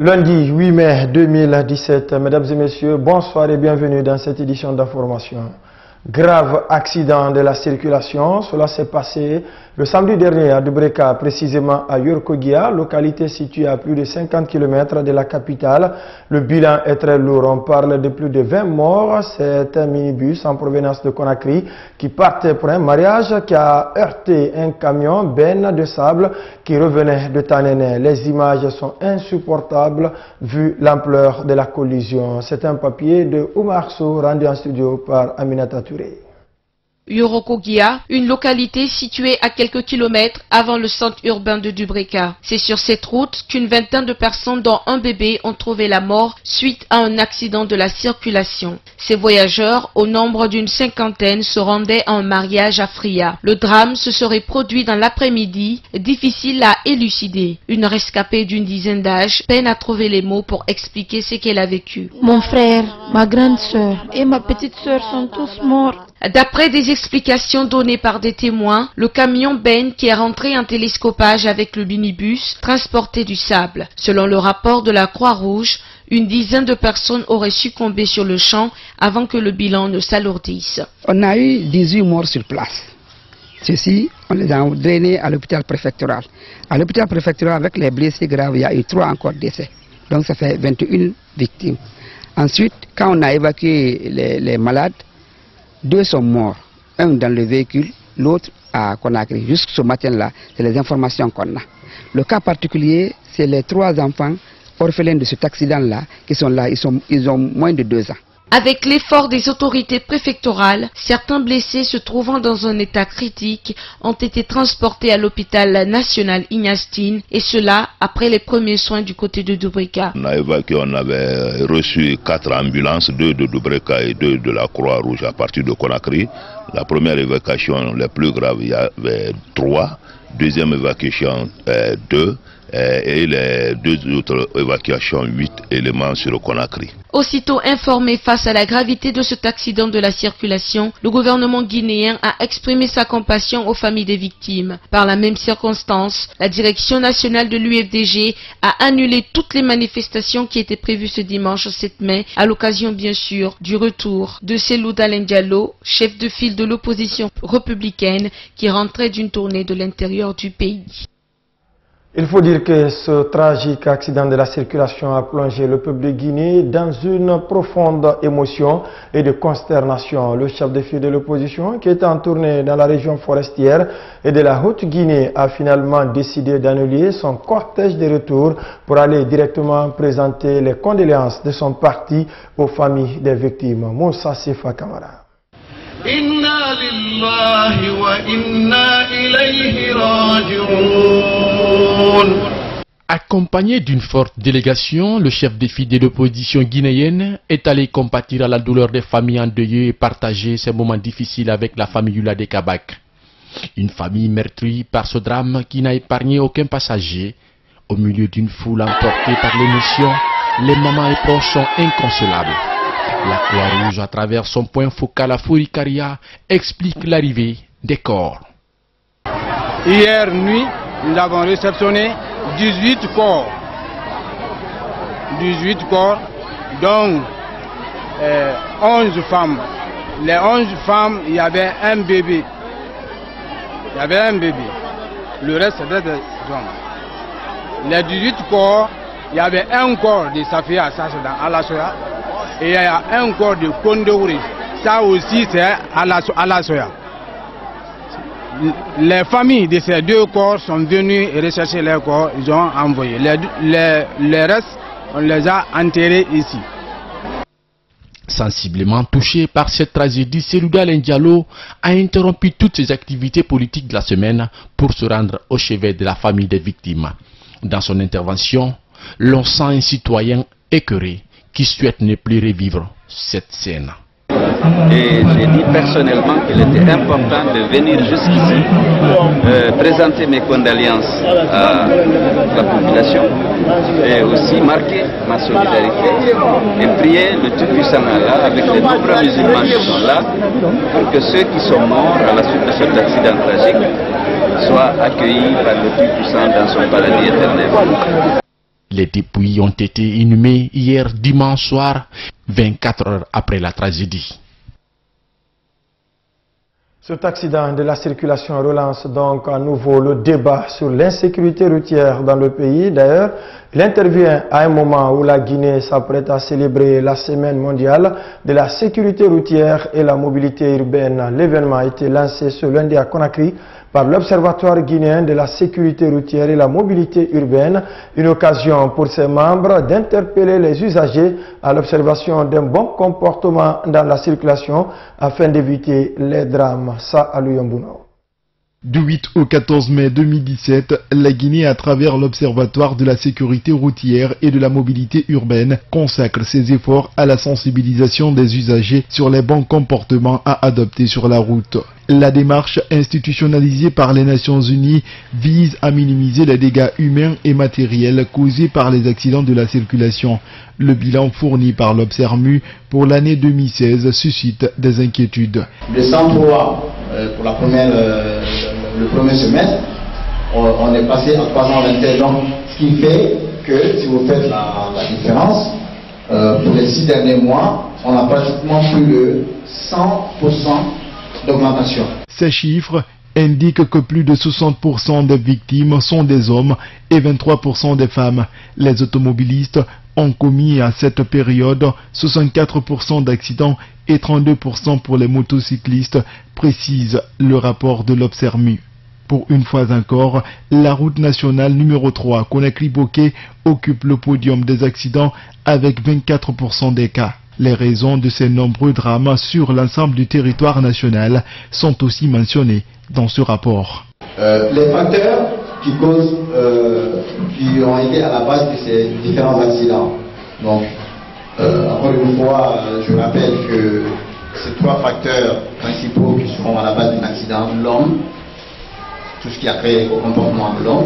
Lundi 8 mai 2017, mesdames et messieurs, bonsoir et bienvenue dans cette édition d'information. Grave accident de la circulation, cela s'est passé le samedi dernier à Dubreka, précisément à Yorkogia, localité située à plus de 50 km de la capitale. Le bilan est très lourd, on parle de plus de 20 morts. C'est un minibus en provenance de Conakry qui partait pour un mariage qui a heurté un camion benne de sable qui revenait de Tanene. Les images sont insupportables vu l'ampleur de la collision. C'est un papier de Oumar Sow rendu en studio par Aminata Touré. Yorokogia, une localité située à quelques kilomètres avant le centre urbain de Dubreka. C'est sur cette route qu'une vingtaine de personnes, dont un bébé, ont trouvé la mort suite à un accident de la circulation. Ces voyageurs, au nombre d'une cinquantaine, se rendaient à un mariage à Fria. Le drame se serait produit dans l'après-midi, difficile à élucider. Une rescapée d'une dizaine d'âge peine à trouver les mots pour expliquer ce qu'elle a vécu. Mon frère, ma grande sœur et ma petite sœur sont tous morts. D'après des explications données par des témoins, le camion benne qui est rentré en télescopage avec le minibus transportait du sable. Selon le rapport de la Croix-Rouge, une dizaine de personnes auraient succombé sur le champ avant que le bilan ne s'alourdisse. On a eu 18 morts sur place. Ceux-ci, on les a drainés à l'hôpital préfectoral. À l'hôpital préfectoral, avec les blessés graves, il y a eu 3 encore décès. Donc ça fait 21 victimes. Ensuite, quand on a évacué les malades, 2 sont morts, un dans le véhicule, l'autre à Conakry. Jusqu'à ce matin-là, c'est les informations qu'on a. Le cas particulier, c'est les 3 enfants orphelins de cet accident-là qui sont là, ils ont moins de 2 ans. Avec l'effort des autorités préfectorales, certains blessés se trouvant dans un état critique ont été transportés à l'hôpital national Ignastine, et cela après les premiers soins du côté de Dubreka. On a évacué, on avait reçu 4 ambulances, 2 de Dubreka et 2 de la Croix-Rouge à partir de Conakry. La première évacuation, la plus grave, il y avait 3. Deuxième évacuation, 2. Et les 2 autres évacuations, 8 éléments sur le Conakry. Aussitôt informé face à la gravité de cet accident de la circulation, le gouvernement guinéen a exprimé sa compassion aux familles des victimes. Par la même circonstance, la direction nationale de l'UFDG a annulé toutes les manifestations qui étaient prévues ce dimanche 7 mai, à l'occasion bien sûr du retour de Cellou Dalein Diallo, chef de file de l'opposition républicaine qui rentrait d'une tournée de l'intérieur du pays. Il faut dire que ce tragique accident de la circulation a plongé le peuple de Guinée dans une profonde émotion et de consternation. Le chef de file de l'opposition, qui était en tournée dans la région forestière et de la Haute-Guinée, a finalement décidé d'annuler son cortège de retour pour aller directement présenter les condoléances de son parti aux familles des victimes. Moussa Sifa Kamara. Inna lillahi wa inna ilayhi raji'un. Accompagné d'une forte délégation, le chef de file de l'opposition guinéenne est allé compatir à la douleur des familles endeuillées et partager ces moments difficiles avec la famille Yula de Kabak. Une famille meurtrie par ce drame qui n'a épargné aucun passager. Au milieu d'une foule emportée par l'émotion, les mamans et proches sont inconsolables. La Croix-Rouge, à travers son point focal à Fourikaria, explique l'arrivée des corps. Hier nuit, nous avons réceptionné 18 corps. 18 corps, dont 11 femmes. Les 11 femmes, il y avait un bébé. Il y avait un bébé. Le reste, c'était des hommes. Les 18 corps, il y avait un corps de Safia, ça c'est dans Alasoya. Et il y a un corps de Kondouri. Ça aussi c'est à la soya. Les familles de ces 2 corps sont venues rechercher les corps, ils ont envoyé. Les restes, on les a enterrés ici. Sensiblement touché par cette tragédie, Cellou Dalein Diallo a interrompu toutes ses activités politiques de la semaine pour se rendre au chevet de la famille des victimes. Dans son intervention, l'on sent un citoyen écœuré qui souhaite ne plus revivre cette scène. Et j'ai dit personnellement qu'il était important de venir jusqu'ici présenter mes condoléances à la population et aussi marquer ma solidarité et prier le Tout-Puissant Allah avec les nombreux musulmans qui sont là pour que ceux qui sont morts à la suite de cet accident tragique soient accueillis par le Tout-Puissant dans son paradis éternel. Les dépouilles ont été inhumées hier dimanche soir, 24 heures après la tragédie. Cet accident de la circulation relance donc à nouveau le débat sur l'insécurité routière dans le pays. D'ailleurs, il intervient à un moment où la Guinée s'apprête à célébrer la semaine mondiale de la sécurité routière et la mobilité urbaine. L'événement a été lancé ce lundi à Conakry par l'Observatoire guinéen de la sécurité routière et la mobilité urbaine, une occasion pour ses membres d'interpeller les usagers à l'observation d'un bon comportement dans la circulation afin d'éviter les drames. Ça, à Luyambuno. Du 8 au 14 mai 2017, la Guinée, à travers l'Observatoire de la sécurité routière et de la mobilité urbaine, consacre ses efforts à la sensibilisation des usagers sur les bons comportements à adopter sur la route. La démarche institutionnalisée par les Nations Unies vise à minimiser les dégâts humains et matériels causés par les accidents de la circulation. Le bilan fourni par l'Obsermu pour l'année 2016 suscite des inquiétudes. De 103 pour le premier semestre, on est passé à 321. Donc, ce qui fait que si vous faites la différence, pour les 6 derniers mois, on a pratiquement plus de 100% d'augmentation. Ces chiffres indiquent que plus de 60% des victimes sont des hommes et 23% des femmes. Les automobilistes ont commis à cette période 64% d'accidents et 32% pour les motocyclistes, précise le rapport de l'Obsermu. Pour une fois encore, la route nationale numéro 3, Conakry-Bokeh, occupe le podium des accidents avec 24% des cas. Les raisons de ces nombreux drames sur l'ensemble du territoire national sont aussi mentionnées dans ce rapport. Les facteurs qui causent, qui ont été à la base de ces différents accidents. Donc, encore une fois, je rappelle que ces 3 facteurs principaux qui sont à la base d'un accident: l'homme, tout ce qui a créé le comportement de l'homme,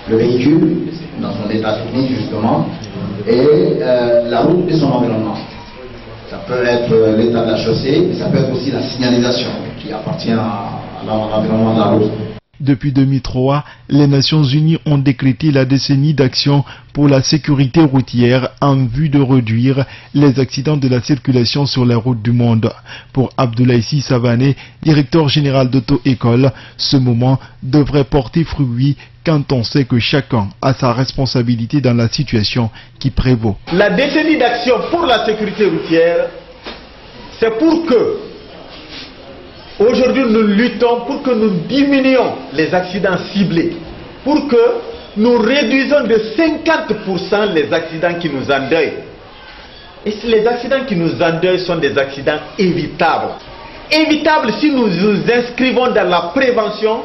le véhicule dans son état technique justement, et la route et son environnement. Ça peut être l'état de la chaussée, mais ça peut être aussi la signalisation qui appartient à l'environnement de la route. Depuis 2003, les Nations Unies ont décrété la décennie d'action pour la sécurité routière en vue de réduire les accidents de la circulation sur les routes du monde. Pour Abdoulaye Savané, directeur général d'Auto-École, ce moment devrait porter fruit quand on sait que chacun a sa responsabilité dans la situation qui prévaut. La décennie d'action pour la sécurité routière, c'est pour que aujourd'hui nous luttons pour que nous diminuions les accidents ciblés, pour que nous réduisons de 50% les accidents qui nous endeuillent. Et les accidents qui nous endeuillent sont des accidents évitables. Évitables si nous nous inscrivons dans la prévention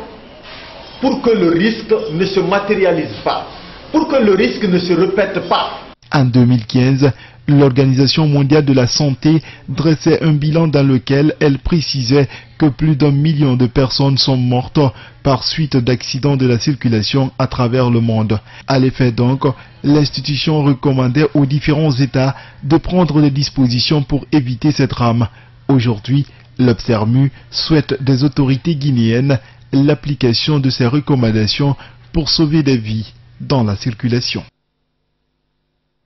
pour que le risque ne se matérialise pas, pour que le risque ne se répète pas. En 2015, l'Organisation mondiale de la santé dressait un bilan dans lequel elle précisait que plus d'1 million de personnes sont mortes par suite d'accidents de la circulation à travers le monde. À l'effet donc, l'institution recommandait aux différents États de prendre des dispositions pour éviter ces drames. Aujourd'hui, l'Obsermu souhaite des autorités guinéennes l'application de ces recommandations pour sauver des vies dans la circulation.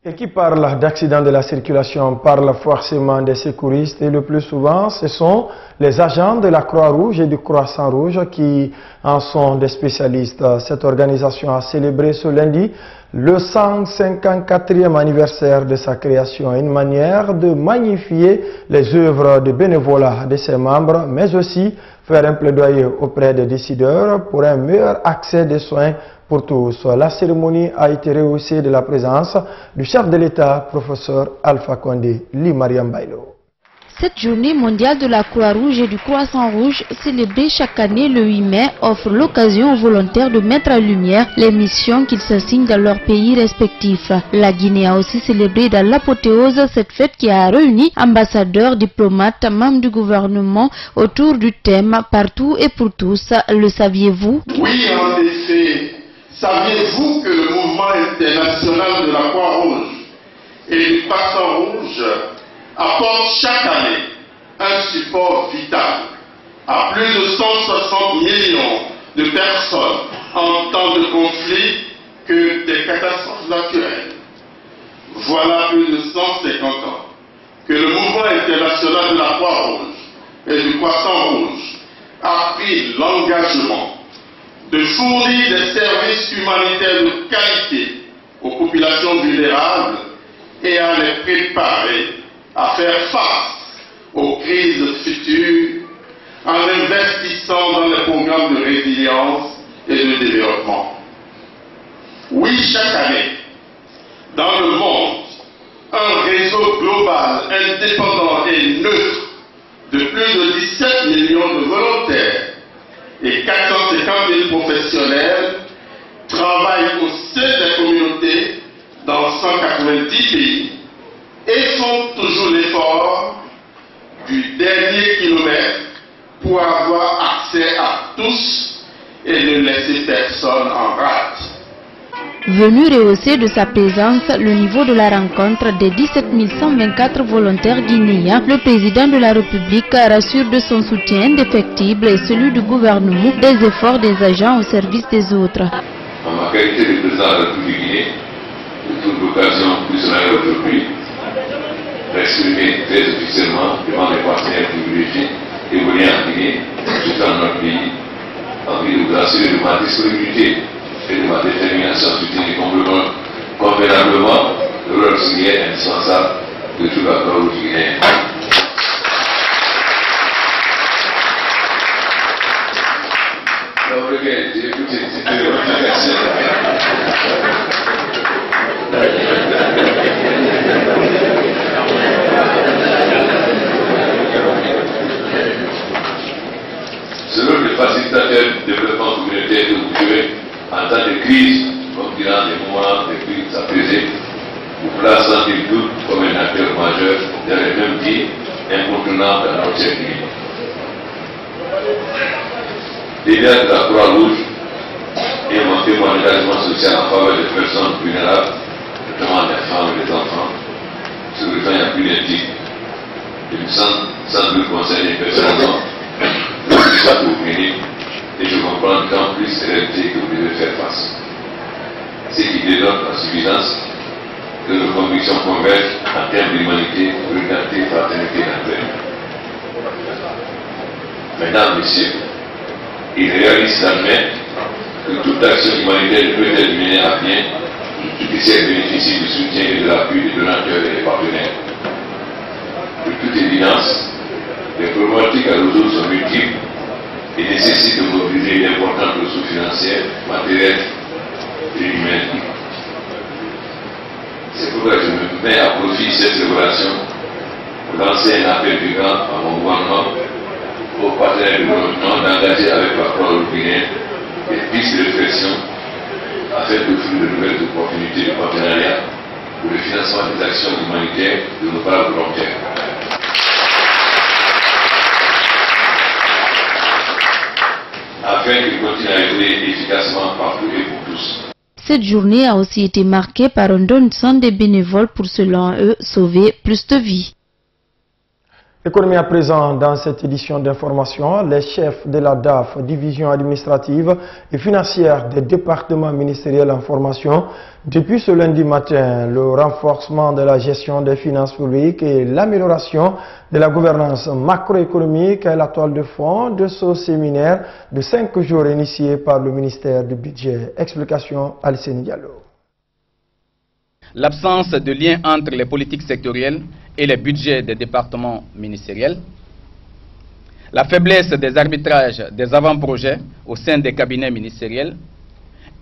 Et qui parle d'accidents de la circulation parle forcément des secouristes et le plus souvent ce sont les agents de la Croix-Rouge et du Croissant-Rouge qui en sont des spécialistes. Cette organisation a célébré ce lundi le 154e anniversaire de sa création, une manière de magnifier les œuvres de bénévolat de ses membres, mais aussi faire un plaidoyer auprès des décideurs pour un meilleur accès des soins pour tous. La cérémonie a été rehaussée de la présence du chef de l'État, professeur Alpha Condé, Li Mariam Bailo. Cette journée mondiale de la Croix-Rouge et du Croissant-Rouge, célébrée chaque année le 8 mai, offre l'occasion aux volontaires de mettre en lumière les missions qu'ils s'assignent dans leurs pays respectifs. La Guinée a aussi célébré dans l'apothéose cette fête qui a réuni ambassadeurs, diplomates, membres du gouvernement autour du thème « Partout et pour tous ». Le saviez-vous? Oui, en effet. Saviez-vous que le mouvement international de la Croix-Rouge et du Croissant-Rouge apporte chaque année un support vital à plus de 160 millions de personnes en temps de conflit, que des catastrophes naturelles. Voilà plus de 150 ans que le mouvement international de la Croix-Rouge et du Croissant-Rouge a pris l'engagement de fournir des services humanitaires de qualité aux populations vulnérables et à les préparer à faire face aux crises futures en investissant dans les programmes de résilience et de développement. Oui, chaque année, dans le monde, un réseau global, indépendant et neutre de plus de 17 millions de volontaires et 450 000 professionnels travaillent au sein des communautés dans 190 pays et font toujours l'effort du dernier kilomètre pour avoir accès à tous et ne laisser personne en rade. Venu rehausser de sa présence le niveau de la rencontre des 17 124 volontaires guinéens, le président de la République rassure de son soutien indéfectible et celui du gouvernement des efforts des agents au service des autres. En ma qualité de président de la République de Guinée, je trouve l'occasion plus solennelle aujourd'hui d'exprimer très officiellement devant les partenaires privilégiés évolués en Guinée, tout dans notre pays, envie de vous assurer de ma disponibilité et de ma détermination à soutenir convenablement le rôle auxiliaire indispensable de toute la Croix-Rouge guinéenne. Donc, j'ai écouté cette revendication. Selon le facilitateur du développement communautaire que vous vivez en temps de crise, comme durant des moments de crise apaisés, vous plaçant du doute comme un acteur majeur dans les mêmes vies incontournables dans notre pays. L'idée de la Croix-Rouge est monter mon engagement social en faveur des personnes vulnérables, notamment des femmes et des enfants. Sur le plan, il y a plus d'éthique. Il me semble sans doute concerner personnellement ça pour venir et je comprends qu'en plus c'est réalité que vous devez faire face. Ce qui dénote la suffisance que nos convictions convergent en termes d'humanité, solidarité, fraternité et d'entraide. Mesdames, Messieurs, il réalise d'admettre que toute action humanitaire peut être menée à bien et si elle bénéficie du soutien et de l'appui des donateurs et des partenaires. De toute évidence, les problématiques à résoudre sont multiples et nécessitent de mobiliser d'importantes ressources financières, matérielles et humaines. C'est pourquoi je me mets à profit de cette célébration pour lancer un appel vibrant à mon gouvernement, aux partenaires du gouvernement d'engager avec la Croix-Rouge guinéenne des pistes de réflexion afin d'offrir de nouvelles opportunités de partenariat pour le financement des actions humanitaires de nos braves volontaires. Afin qu'ils continuent à œuvrer efficacement partout et pour tous. Cette journée a aussi été marquée par un don de sang des bénévoles pour, selon eux, sauver plus de vies. Économie à présent dans cette édition d'information, les chefs de la DAF, division administrative et financière des départements ministériels en formation, depuis ce lundi matin, le renforcement de la gestion des finances publiques et l'amélioration de la gouvernance macroéconomique est la toile de fond de ce séminaire de 5 jours initié par le ministère du Budget. Explication Alcine Diallo. L'absence de lien entre les politiques sectorielles et les budgets des départements ministériels, la faiblesse des arbitrages des avant-projets au sein des cabinets ministériels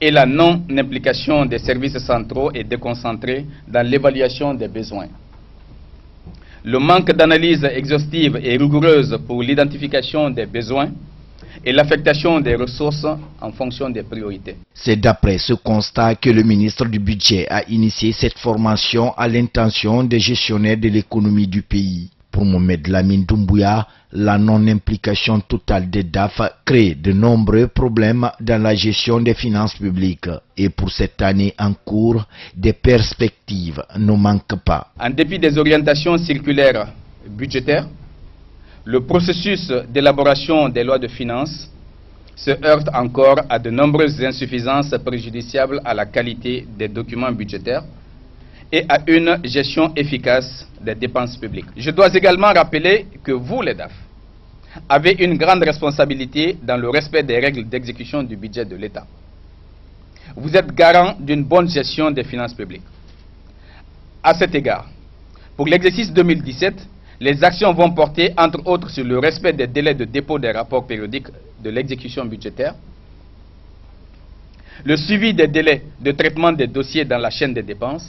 et la non-implication des services centraux et déconcentrés dans l'évaluation des besoins. Le manque d'analyse exhaustive et rigoureuse pour l'identification des besoins et l'affectation des ressources en fonction des priorités. C'est d'après ce constat que le ministre du Budget a initié cette formation à l'intention des gestionnaires de l'économie du pays. Pour Mohamed Lamine Doumbouya, la non-implication totale des DAF crée de nombreux problèmes dans la gestion des finances publiques. Et pour cette année en cours, des perspectives ne manquent pas. En dépit des orientations circulaires budgétaires, le processus d'élaboration des lois de finances se heurte encore à de nombreuses insuffisances préjudiciables à la qualité des documents budgétaires et à une gestion efficace des dépenses publiques. Je dois également rappeler que vous, les DAF, avez une grande responsabilité dans le respect des règles d'exécution du budget de l'État. Vous êtes garant d'une bonne gestion des finances publiques. À cet égard, pour l'exercice 2017, les actions vont porter entre autres sur le respect des délais de dépôt des rapports périodiques de l'exécution budgétaire, le suivi des délais de traitement des dossiers dans la chaîne des dépenses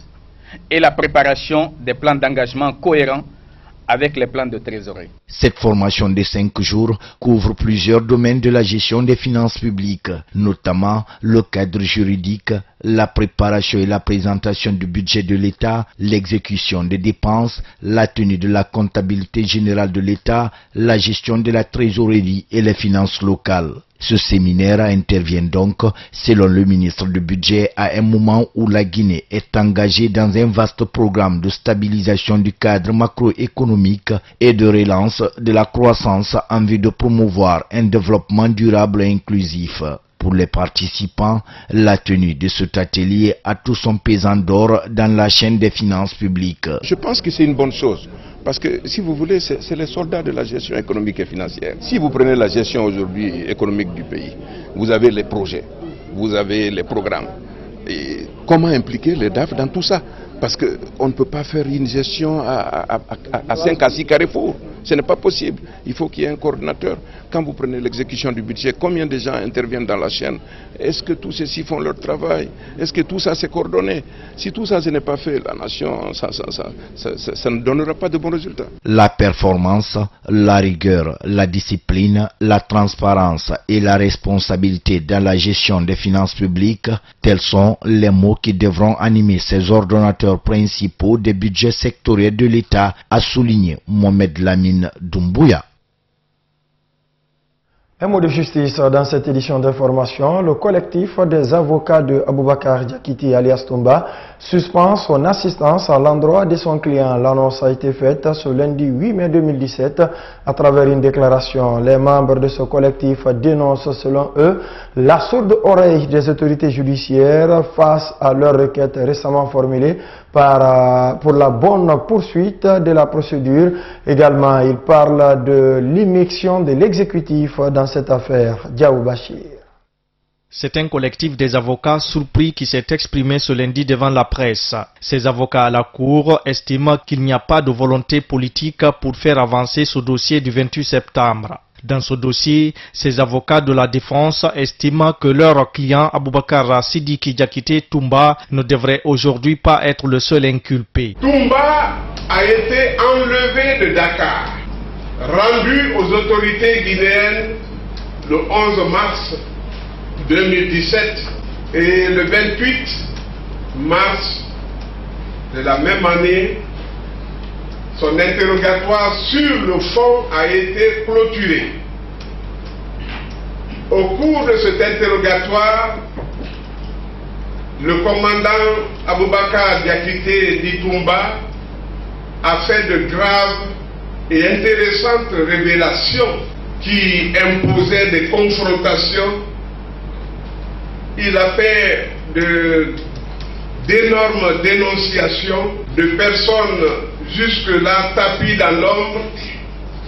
et la préparation des plans d'engagement cohérents avec les plans de trésorerie. Cette formation de 5 jours couvre plusieurs domaines de la gestion des finances publiques, notamment le cadre juridique, la préparation et la présentation du budget de l'État, l'exécution des dépenses, la tenue de la comptabilité générale de l'État, la gestion de la trésorerie et les finances locales. Ce séminaire intervient donc, selon le ministre du Budget, à un moment où la Guinée est engagée dans un vaste programme de stabilisation du cadre macroéconomique et de relance de la croissance en vue de promouvoir un développement durable et inclusif. Pour les participants, la tenue de cet atelier a tout son pesant d'or dans la chaîne des finances publiques. Je pense que c'est une bonne chose. Parce que, si vous voulez, c'est les soldats de la gestion économique et financière. Si vous prenez la gestion aujourd'hui économique du pays, vous avez les projets, vous avez les programmes. Et comment impliquer les DAF dans tout ça? Parce qu'on ne peut pas faire une gestion à 5 à 6 carrefours. Ce n'est pas possible. Il faut qu'il y ait un coordinateur. Quand vous prenez l'exécution du budget, combien de gens interviennent dans la chaîne? Est-ce que tous ceux-ci font leur travail? Est-ce que tout ça s'est coordonné? Si tout ça ce n'est pas fait, la nation, ça ne donnera pas de bons résultats. La performance, la rigueur, la discipline, la transparence et la responsabilité dans la gestion des finances publiques, tels sont les mots qui devront animer ces ordonnateurs principaux des budgets sectoriels de l'État, a souligné Mohamed Lamine Doumbouya. Un mot de justice dans cette édition d'information. Le collectif des avocats de Aboubakar Diakité alias Toumba suspend son assistance à l'endroit de son client. L'annonce a été faite ce lundi 8 mai 2017 à travers une déclaration. Les membres de ce collectif dénoncent selon eux la sourde oreille des autorités judiciaires face à leur requête récemment formulée pour la bonne poursuite de la procédure. Également, ils parlent de l'immixtion de l'exécutif dans cette affaire. Diaou Bachir. C'est un collectif des avocats surpris qui s'est exprimé ce lundi devant la presse. Ces avocats à la Cour estiment qu'il n'y a pas de volonté politique pour faire avancer ce dossier du 28 septembre. Dans ce dossier, ces avocats de la défense estiment que leur client Aboubakar Sidiki Diakité Toumba ne devrait aujourd'hui pas être le seul inculpé. Toumba a été enlevé de Dakar, rendu aux autorités guinéennes le 11 mars 2017 et le 28 mars de la même année, son interrogatoire sur le fond a été clôturé. Au cours de cet interrogatoire, le commandant Aboubakar Diakité Toumba a fait de graves et intéressantes révélations qui imposaient des confrontations. Il a fait d'énormes dénonciations de personnes jusque-là tapies dans l'ombre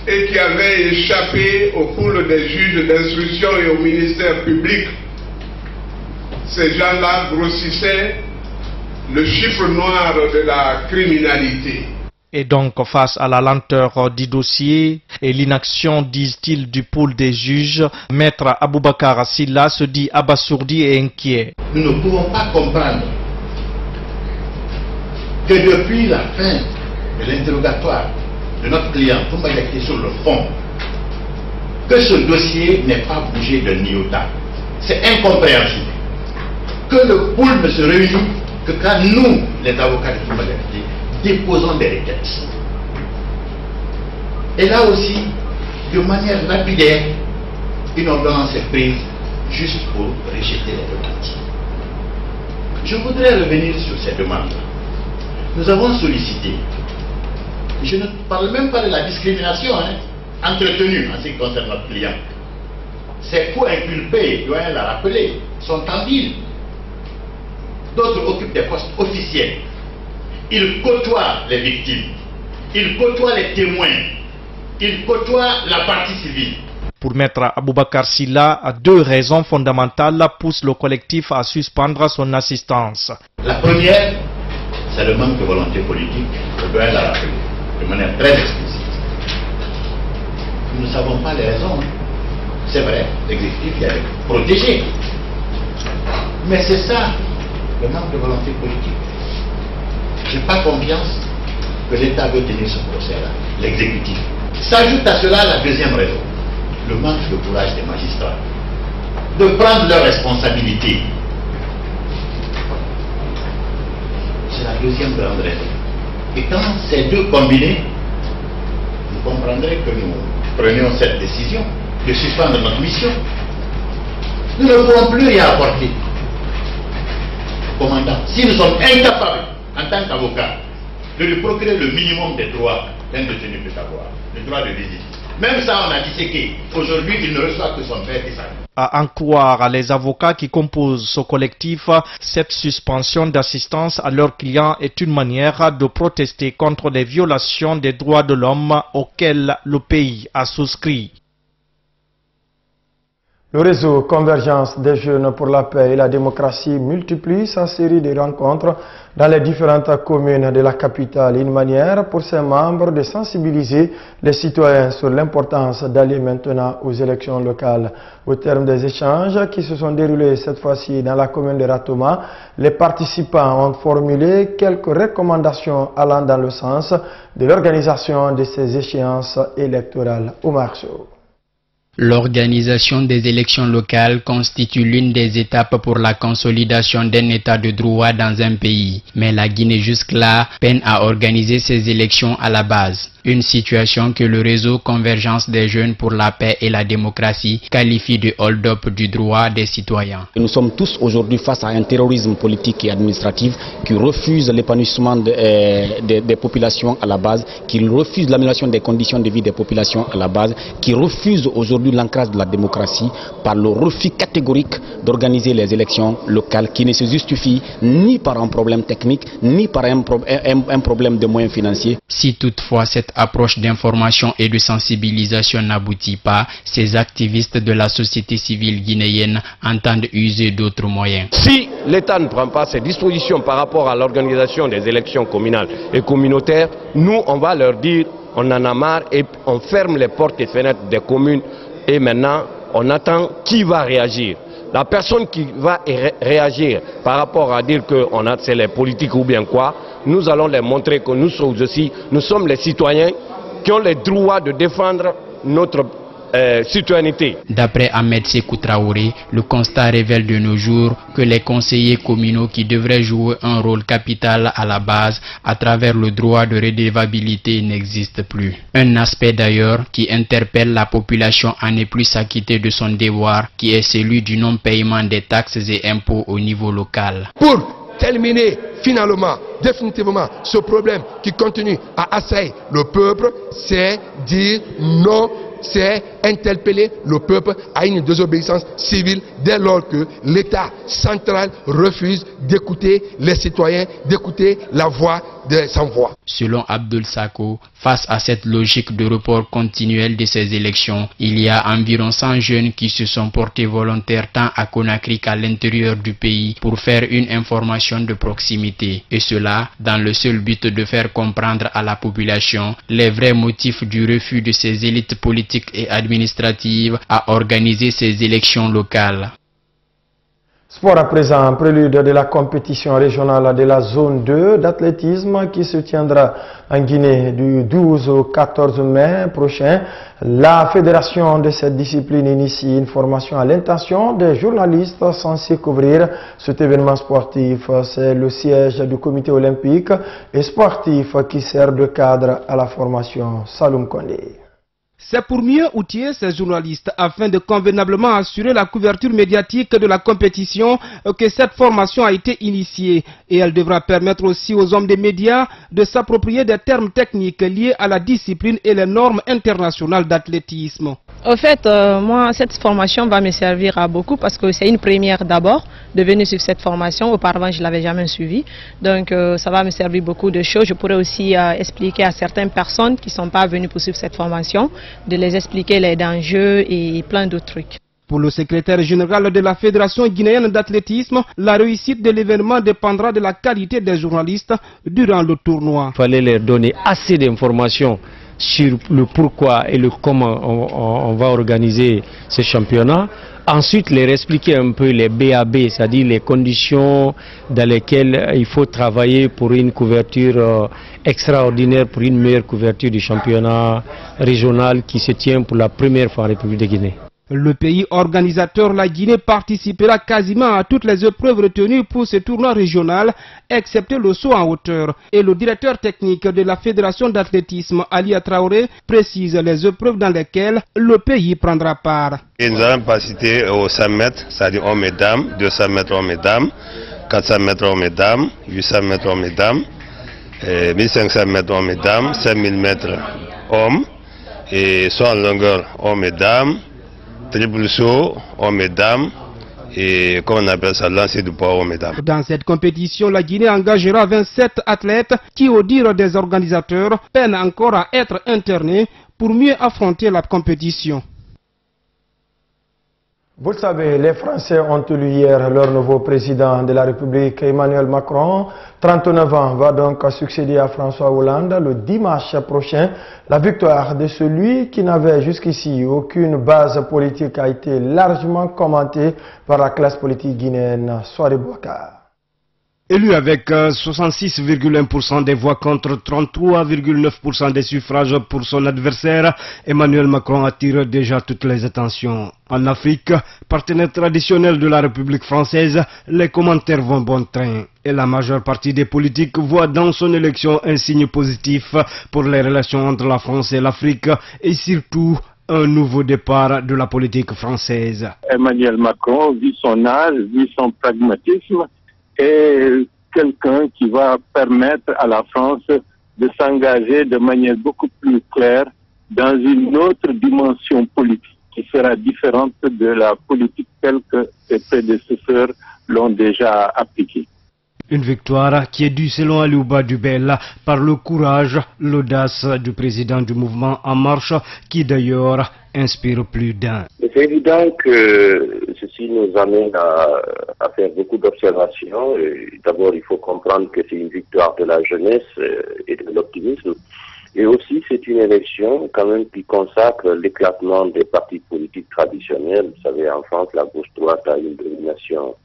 et qui avaient échappé au pool des juges d'instruction et au ministère public. Ces gens-là grossissaient le chiffre noir de la criminalité. Et donc, face à la lenteur du dossier et l'inaction, disent-ils, du pôle des juges, Maître Aboubakar Silla se dit abasourdi et inquiet. Nous ne pouvons pas comprendre que depuis la fin de l'interrogatoire de notre client Toumba Diakité sur le fond, que ce dossier n'ait pas bougé de iota. C'est incompréhensible. Que le pôle ne se réunit que quand nous, les avocats de Toumba Diakité, déposons des requêtes. Et là aussi, de manière lapidaire, une ordonnance est prise juste pour rejeter les requêtes. Je voudrais revenir sur ces demandes-là. Nous avons sollicité, je ne parle même pas de la discrimination entretenue en ce qui concerne notre client. Ces co-inculpés, Doyen l'a rappelé, sont en ville. D'autres occupent des postes officiels. Ils côtoient les victimes. Ils côtoient les témoins. Ils côtoient la partie civile. Pour Maître Aboubakar Silla, deux raisons fondamentales poussent le collectif à suspendre son assistance. La première, c'est le manque de volonté politique. Le doyen l'a rappelé de manière très explicite. Nous ne savons pas les raisons. C'est vrai, l'exécutif y est protégé. Mais c'est ça, le manque de volonté politique. Je n'ai pas confiance que l'État veut tenir ce procès-là, l'exécutif. S'ajoute à cela la deuxième raison, le manque de courage des magistrats, de prendre leurs responsabilités. C'est la deuxième grande raison. Et quand ces deux combinés, vous comprendrez que nous prenions cette décision de suspendre notre mission. Nous ne pourrons plus rien apporter. Commandant, si nous sommes incapables, en tant qu'avocats, de lui procurer le minimum des droits d'un détenu peut avoir, le droit de visite. Même ça, on a disséqué. Aujourd'hui, il ne reçoit que son père et sa mère. À en croire les avocats qui composent ce collectif, cette suspension d'assistance à leurs clients est une manière de protester contre les violations des droits de l'homme auxquelles le pays a souscrit. Le réseau Convergence des jeunes pour la paix et la démocratie multiplie sa série de rencontres dans les différentes communes de la capitale. Une manière pour ses membres de sensibiliser les citoyens sur l'importance d'aller maintenant aux élections locales. Au terme des échanges qui se sont déroulés cette fois-ci dans la commune de Ratoma, les participants ont formulé quelques recommandations allant dans le sens de l'organisation de ces échéances électorales. Omar Sow. L'organisation des élections locales constitue l'une des étapes pour la consolidation d'un état de droit dans un pays. Mais la Guinée jusque-là peine à organiser ces élections à la base. Une situation que le réseau Convergence des jeunes pour la paix et la démocratie qualifie de hold-up du droit des citoyens. Nous sommes tous aujourd'hui face à un terrorisme politique et administratif qui refuse l'épanouissement des populations à la base, qui refuse l'amélioration des conditions de vie des populations à la base, qui refuse aujourd'hui l'ancrage de la démocratie par le refus catégorique d'organiser les élections locales qui ne se justifient ni par un problème technique, ni par un problème de moyens financiers. Si toutefois cette approche d'information et de sensibilisation n'aboutit pas, ces activistes de la société civile guinéenne entendent user d'autres moyens. Si l'État ne prend pas ses dispositions par rapport à l'organisation des élections communales et communautaires, nous on va leur dire on en a marre et on ferme les portes et fenêtres des communes et maintenant on attend qui va réagir. La personne qui va réagir par rapport à dire que c'est les politiques ou bien quoi, nous allons leur montrer que nous sommes les citoyens qui ont le droit de défendre notre citoyenneté. D'après Ahmed Sékou Traoré, le constat révèle de nos jours que les conseillers communaux qui devraient jouer un rôle capital à la base à travers le droit de redevabilité n'existent plus. Un aspect d'ailleurs qui interpelle la population à ne plus s'acquitter de son devoir qui est celui du non-paiement des taxes et impôts au niveau local. Pour terminer finalement, définitivement, ce problème qui continue à assaillir le peuple, c'est dire non. C'est interpeller le peuple à une désobéissance civile dès lors que l'État central refuse d'écouter les citoyens, d'écouter la voix des sans-voix. Selon Abdul Sako, face à cette logique de report continuel de ces élections, il y a environ 100 jeunes qui se sont portés volontaires tant à Conakry qu'à l'intérieur du pays pour faire une information de proximité. Et cela dans le seul but de faire comprendre à la population les vrais motifs du refus de ces élites politiques et administratives à organiser ces élections locales. Sport à présent, prélude de la compétition régionale de la zone 2 d'athlétisme qui se tiendra en Guinée du 12 au 14 mai prochain. La fédération de cette discipline initie une formation à l'intention des journalistes censés couvrir cet événement sportif. C'est le siège du comité olympique et sportif qui sert de cadre à la formation. Saloum Kondé. C'est pour mieux outiller ces journalistes afin de convenablement assurer la couverture médiatique de la compétition que cette formation a été initiée. Et elle devra permettre aussi aux hommes des médias de s'approprier des termes techniques liés à la discipline et les normes internationales d'athlétisme. Au fait, moi, cette formation va me servir à beaucoup parce que c'est une première d'abord de venir suivre cette formation. Auparavant, je ne l'avais jamais suivie. Donc, ça va me servir beaucoup de choses. Je pourrais aussi expliquer à certaines personnes qui ne sont pas venues pour suivre cette formation, de les expliquer les dangers et plein d'autres trucs. Pour le secrétaire général de la Fédération guinéenne d'athlétisme, la réussite de l'événement dépendra de la qualité des journalistes durant le tournoi. Il fallait leur donner assez d'informations sur le pourquoi et le comment on va organiser ce championnat. Ensuite, leur expliquer un peu les BAB, c'est-à-dire les conditions dans lesquelles il faut travailler pour une couverture extraordinaire, pour une meilleure couverture du championnat régional qui se tient pour la première fois en République de Guinée. Le pays organisateur, la Guinée, participera quasiment à toutes les épreuves retenues pour ce tournoi régional, excepté le saut en hauteur. Et le directeur technique de la Fédération d'athlétisme, Ali Traoré, précise les épreuves dans lesquelles le pays prendra part. Et nous allons participer aux 100 mètres, c'est-à-dire hommes et dames, 200 mètres hommes et dames, 400 mètres hommes et dames, 800 mètres hommes et dames, 1500 mètres hommes et dames, 5000 mètres hommes, et soit en longueur hommes et dames, triple saut, hommes et dames, et comme on appelle ça, lancer du poids hommes et dames. Dans cette compétition, la Guinée engagera 27 athlètes qui, au dire des organisateurs, peinent encore à être internés pour mieux affronter la compétition. Vous le savez, les Français ont élu hier leur nouveau président de la République, Emmanuel Macron. 39 ans va donc succéder à François Hollande le dimanche prochain. La victoire de celui qui n'avait jusqu'ici aucune base politique a été largement commentée par la classe politique guinéenne. Soirée Bouakar. Élu avec 66,1% des voix contre 33,9% des suffrages pour son adversaire, Emmanuel Macron attire déjà toutes les attentions. En Afrique, partenaire traditionnel de la République française, les commentaires vont bon train. Et la majeure partie des politiques voit dans son élection un signe positif pour les relations entre la France et l'Afrique et surtout un nouveau départ de la politique française. Emmanuel Macron, vu son âge, vu son pragmatisme, est quelqu'un qui va permettre à la France de s'engager de manière beaucoup plus claire dans une autre dimension politique qui sera différente de la politique telle que ses prédécesseurs l'ont déjà appliquée. Une victoire qui est due selon Aliouba Dubel par le courage, l'audace du président du mouvement En Marche qui d'ailleurs inspire plus d'un. C'est évident que ceci nous amène à faire beaucoup d'observations. D'abord, il faut comprendre que c'est une victoire de la jeunesse et de l'optimisme. Et aussi, c'est une élection quand même qui consacre l'éclatement des partis politiques traditionnels. Vous savez, en France, la gauche-droite a une domination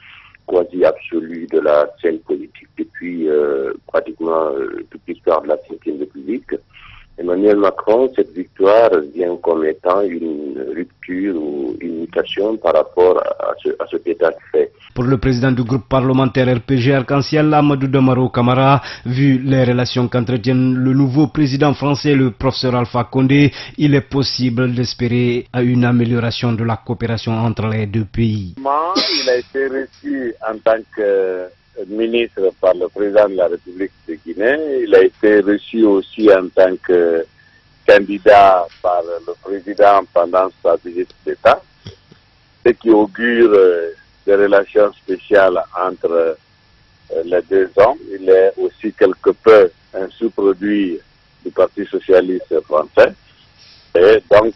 quasi absolue de la scène politique depuis pratiquement toute l'histoire de la Ve République. Emmanuel Macron, cette victoire vient comme étant une rupture ou une mutation par rapport à cet état de fait. Pour le président du groupe parlementaire RPG Arc-en-Ciel, Amadou Damaro Camara, vu les relations qu'entretiennent le nouveau président français, le professeur Alpha Condé, il est possible d'espérer une amélioration de la coopération entre les deux pays. Il a été reçu en tant que ministre par le président de la République de Guinée. Il a été reçu aussi en tant que candidat par le président pendant sa visite d'État, ce qui augure des relations spéciales entre les deux hommes. Il est aussi quelque peu un sous-produit du Parti socialiste français. Et donc,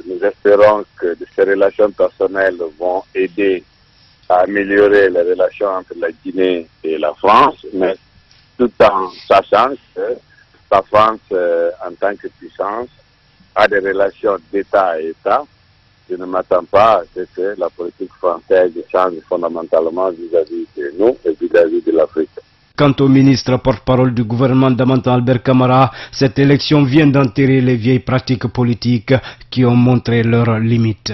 nous espérons que ces relations personnelles vont aider à améliorer les relations entre la Guinée et la France, mais tout en sachant que la France, en tant que puissance, a des relations d'État à État. Je ne m'attends pas à ce que la politique française change fondamentalement vis-à-vis de nous et vis-à-vis de l'Afrique. Quant au ministre porte-parole du gouvernement d'Amantan Albert Camara, cette élection vient d'enterrer les vieilles pratiques politiques qui ont montré leurs limites.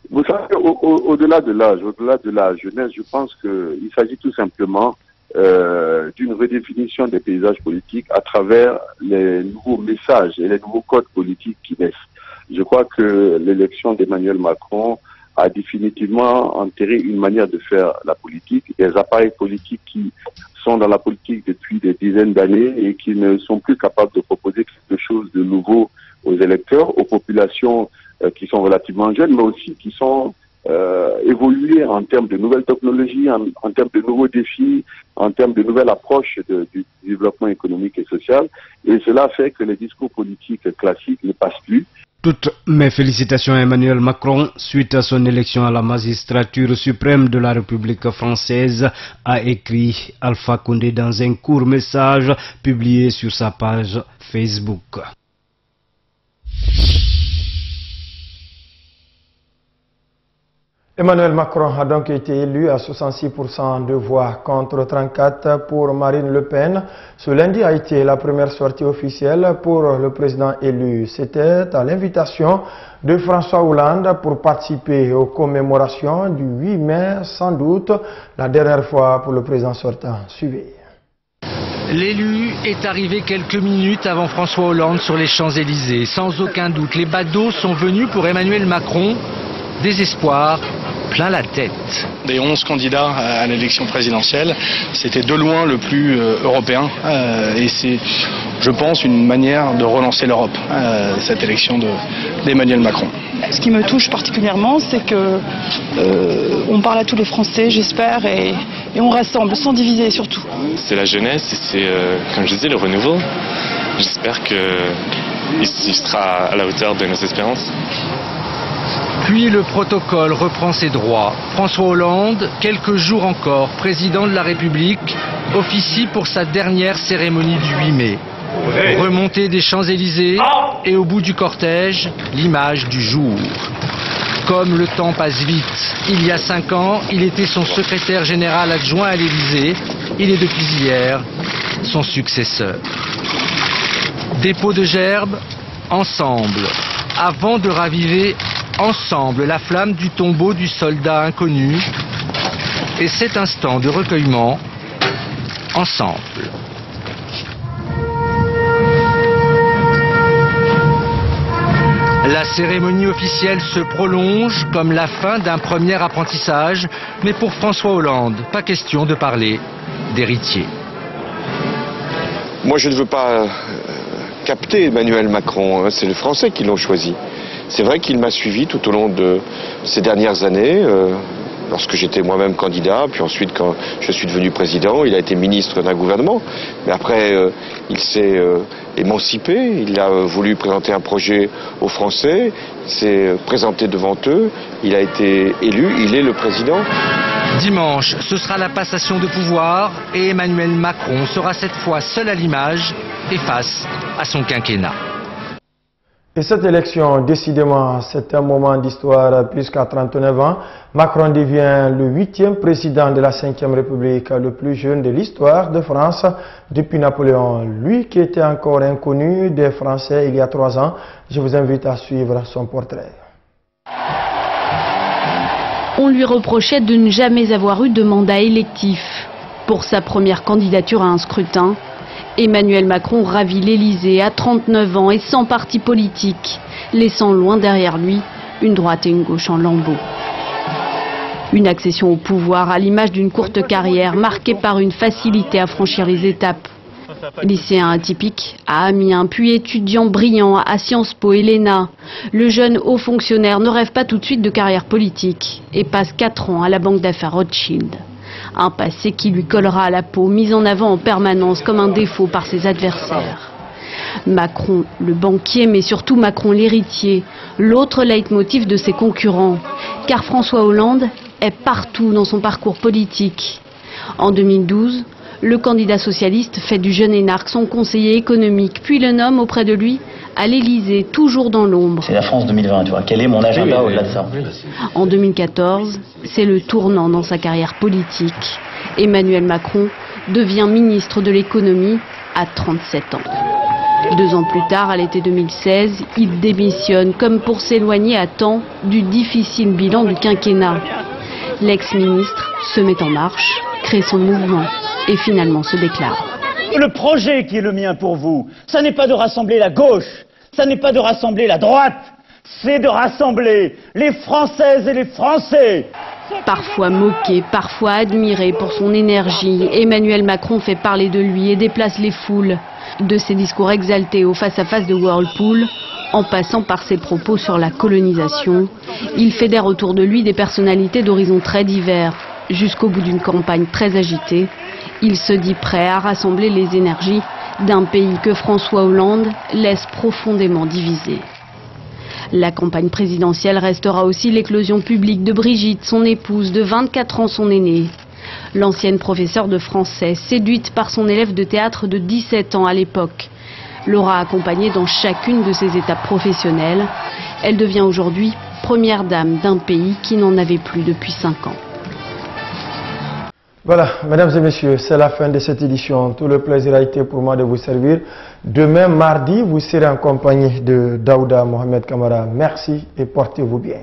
Vous savez, au-delà de l'âge, au-delà de la jeunesse, je pense qu'il s'agit tout simplement d'une redéfinition des paysages politiques à travers les nouveaux messages et les nouveaux codes politiques qui naissent. Je crois que l'élection d'Emmanuel Macron a définitivement enterré une manière de faire la politique, des appareils politiques qui sont dans la politique depuis des dizaines d'années et qui ne sont plus capables de proposer quelque chose de nouveau aux électeurs, aux populations qui sont relativement jeunes, mais aussi qui sont évolués en termes de nouvelles technologies, en termes de nouveaux défis, en termes de nouvelles approches du développement économique et social. Et cela fait que les discours politiques classiques ne passent plus. Toutes mes félicitations à Emmanuel Macron suite à son élection à la magistrature suprême de la République française, a écrit Alpha Condé dans un court message publié sur sa page Facebook. Emmanuel Macron a donc été élu à 66% de voix contre 34 pour Marine Le Pen. Ce lundi a été la première sortie officielle pour le président élu. C'était à l'invitation de François Hollande pour participer aux commémorations du 8 mai, sans doute la dernière fois pour le président sortant. Suivez. L'élu est arrivé quelques minutes avant François Hollande sur les Champs-Élysées. Sans aucun doute, les badauds sont venus pour Emmanuel Macron. Désespoir plein la tête. Des 11 candidats à l'élection présidentielle, c'était de loin le plus européen et c'est, je pense, une manière de relancer l'Europe, cette élection d'Emmanuel Macron. Ce qui me touche particulièrement, c'est que on parle à tous les Français, j'espère, et on rassemble sans diviser surtout. C'est la jeunesse et c'est, comme je disais, le renouveau. J'espère qu'il sera à la hauteur de nos espérances. Puis le protocole reprend ses droits. François Hollande, quelques jours encore, président de la République, officie pour sa dernière cérémonie du 8 mai. Remontée des Champs-Élysées et au bout du cortège, l'image du jour. Comme le temps passe vite, il y a 5 ans, il était son secrétaire général adjoint à l'Élysée. Il est depuis hier son successeur. Dépôt de gerbes, ensemble, avant de raviver ensemble la flamme du tombeau du soldat inconnu et cet instant de recueillement ensemble. La cérémonie officielle se prolonge comme la fin d'un premier apprentissage, mais pour François Hollande, pas question de parler d'héritier. Moi je ne veux pas capter Emmanuel Macron, c'est les Français qui l'ont choisi. C'est vrai qu'il m'a suivi tout au long de ces dernières années, lorsque j'étais moi-même candidat, puis ensuite quand je suis devenu président, il a été ministre d'un gouvernement. Mais après, il s'est émancipé, il a voulu présenter un projet aux Français, il s'est présenté devant eux, il a été élu, il est le président. Dimanche, ce sera la passation de pouvoir et Emmanuel Macron sera cette fois seul à l'image et face à son quinquennat. Et cette élection, décidément, c'est un moment d'histoire puisqu'à 39 ans, Macron devient le 8e président de la 5e République, le plus jeune de l'histoire de France depuis Napoléon. Lui qui était encore inconnu des Français il y a 3 ans, je vous invite à suivre son portrait. On lui reprochait de ne jamais avoir eu de mandat électif. Pour sa première candidature à un scrutin, Emmanuel Macron ravit l'Élysée à 39 ans et sans parti politique, laissant loin derrière lui une droite et une gauche en lambeaux. Une accession au pouvoir à l'image d'une courte carrière marquée par une facilité à franchir les étapes. Lycéen atypique à Amiens, puis étudiant brillant à Sciences Po et l'ENA, le jeune haut fonctionnaire ne rêve pas tout de suite de carrière politique et passe 4 ans à la banque d'affaires Rothschild. Un passé qui lui collera à la peau, mis en avant en permanence comme un défaut par ses adversaires. Macron, le banquier, mais surtout Macron l'héritier, l'autre leitmotiv de ses concurrents. Car François Hollande est partout dans son parcours politique. En 2012, le candidat socialiste fait du jeune énarque son conseiller économique, puis le nomme auprès de lui à l'Élysée, toujours dans l'ombre. C'est la France 2020, tu vois. Quel est mon agenda au-delà de ça? En 2014, c'est le tournant dans sa carrière politique. Emmanuel Macron devient ministre de l'économie à 37 ans. 2 ans plus tard, à l'été 2016, il démissionne comme pour s'éloigner à temps du difficile bilan du quinquennat. L'ex-ministre se met en marche, crée son mouvement et finalement se déclare. Le projet qui est le mien pour vous, ça n'est pas de rassembler la gauche, ça n'est pas de rassembler la droite, c'est de rassembler les Françaises et les Français. Parfois moqué, parfois admiré pour son énergie, Emmanuel Macron fait parler de lui et déplace les foules. De ses discours exaltés au face-à-face de Whirlpool En passant par ses propos sur la colonisation, il fédère autour de lui des personnalités d'horizons très divers. Jusqu'au bout d'une campagne très agitée, il se dit prêt à rassembler les énergies d'un pays que François Hollande laisse profondément divisé. La campagne présidentielle restera aussi l'éclosion publique de Brigitte, son épouse, de 24 ans, son aînée. L'ancienne professeure de français, séduite par son élève de théâtre de 17 ans à l'époque, l'aura accompagnée dans chacune de ses étapes professionnelles. Elle devient aujourd'hui première dame d'un pays qui n'en avait plus depuis 5 ans. Voilà, mesdames et messieurs, c'est la fin de cette édition. Tout le plaisir a été pour moi de vous servir. Demain, mardi, vous serez en compagnie de Daouda Mohamed Kamara. Merci et portez-vous bien.